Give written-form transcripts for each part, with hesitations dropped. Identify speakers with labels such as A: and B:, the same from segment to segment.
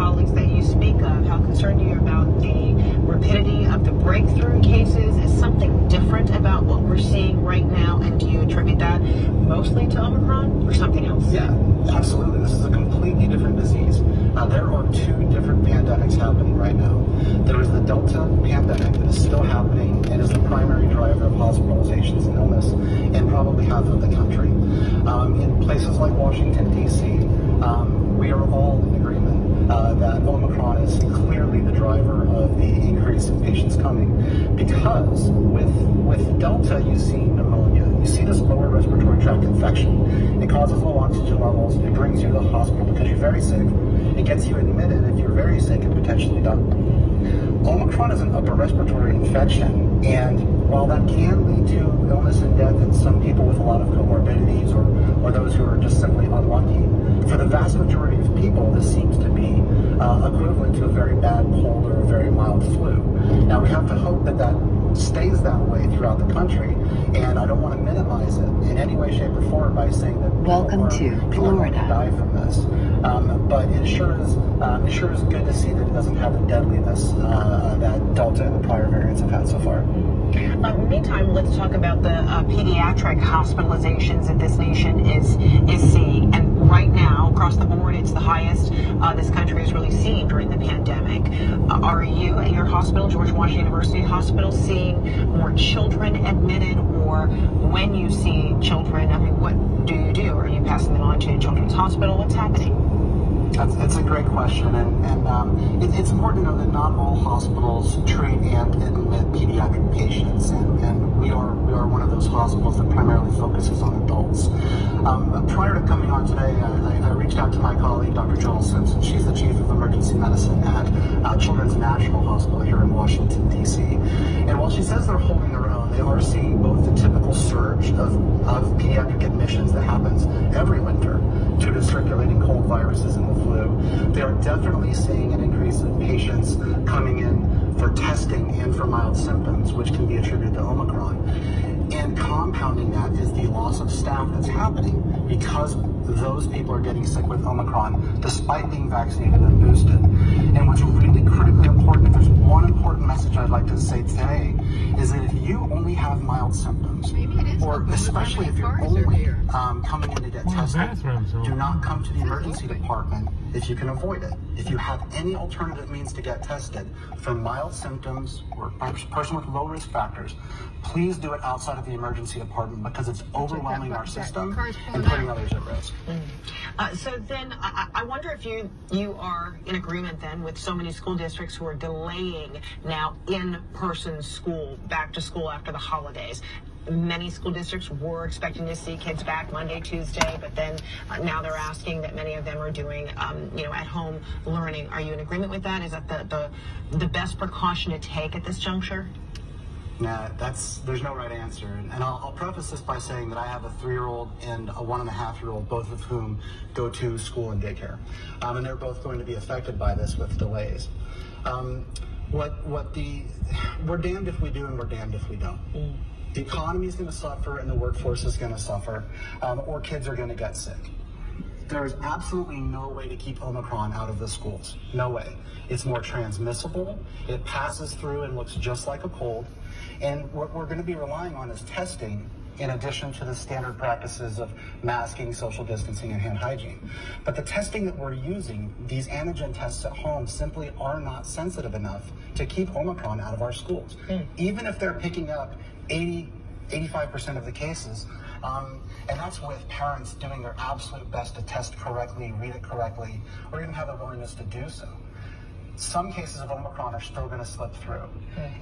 A: colleagues that you speak of? How concerned are you about the rapidity of the breakthrough cases? Is something different about what we're seeing right now? And do you attribute that mostly to Omicron or something else?
B: Yeah, absolutely. This is a completely different disease. There are two different pandemics happening right now. There is the Delta pandemic that is still happening and is the primary driver of hospitalizations and illness in probably half of the country. In places like Washington, D.C., we are all in agreement that Omicron is clearly the driver of the increase in patients coming, because with Delta you see pneumonia, you see this lower respiratory tract infection. It causes low oxygen levels, it brings you to the hospital because you're very sick, it gets you admitted if you're very sick and potentially die. Omicron is an upper respiratory infection, and while that can lead to illness and death in some people with a lot of comorbidities or those who are just simply unlucky, for the vast majority of people, this seems to be equivalent to a very bad cold or a very mild flu. Now, we have to hope that that stays that way throughout the country, and I don't want to minimize it in any way, shape, or form by saying that people are going to die from this. But it sure is good to see that it doesn't have the deadliness that Delta and the prior variants have had so far.
A: Meantime, let's talk about the pediatric hospitalizations that this nation is seeing. And right now, across the board, it's the highest this country has really seen during the pandemic. Are you at your hospital, George Washington University Hospital, seeing more children admitted? Or when you see children, I mean, what do you do? Are you passing them on to Children's Hospital? What's happening?
B: That's a great question, and it's important to know that not all hospitals treat and admit pediatric patients, and we are one of those hospitals that primarily focuses on adults. Prior to coming on today, I reached out to my colleague, Dr. Joel Simpson. She's the Chief of Emergency Medicine at Children's National Hospital here in Washington, D.C. And while she says they're holding their own, they are seeing both the typical surge of pediatric admissions that happens every winter due to circulating cold viruses and the flu. They are definitely seeing an increase in patients coming in for testing and for mild symptoms, which can be attributed to Omicron. And compounding that is the loss of staff that's happening because those people are getting sick with Omicron despite being vaccinated and boosted. And what's really critically important, if there's one important message I'd like to say today, is that if you only have mild symptoms, or especially if you're only coming in to get tested, do not come to the emergency department if you can avoid it. If you have any alternative means to get tested for mild symptoms or a person with low risk factors, please do it outside of the emergency department because it's overwhelming our system and putting others at risk.
A: So then I wonder if you are in agreement then with so many school districts who are delaying now in-person school, back to school after the holidays. Many school districts were expecting to see kids back Monday, Tuesday, but then now they're asking that many of them are doing, at-home learning. Are you in agreement with that? Is that the best precaution to take at this juncture?
B: Nah, there's no right answer. And I'll preface this by saying that I have a 3-year-old and a 1.5-year-old, both of whom go to school and daycare. And they're both going to be affected by this with delays. We're damned if we do and we're damned if we don't. The economy is going to suffer and the workforce is going to suffer, or kids are going to get sick. There is absolutely no way to keep Omicron out of the schools. No way. It's more transmissible. It passes through and looks just like a cold. And what we're going to be relying on is testing in addition to the standard practices of masking, social distancing, and hand hygiene. But the testing that we're using, these antigen tests at home, simply are not sensitive enough to keep Omicron out of our schools. Even if they're picking up 85% of the cases, and that's with parents doing their absolute best to test correctly, read it correctly, or even have the willingness to do so. Some cases of Omicron are still going to slip through.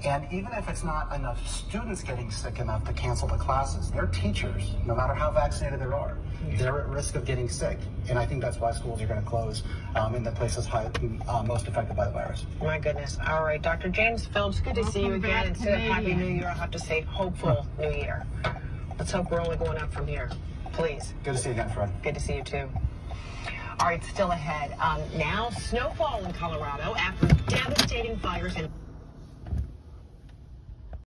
B: And even if it's not enough students getting sick enough to cancel the classes, their teachers, no matter how vaccinated they are, they're at risk of getting sick. And I think that's why schools are going to close in the places most affected by the virus.
A: My goodness. All right, Dr. James Phillips, good to see you again. Instead of Happy New Year, I'll have to say hopeful New Year. Let's hope we're only going up from here. Please.
B: Good to see you again, Fred.
A: Good to see you too. All right, still ahead. Now, snowfall in Colorado after devastating fires in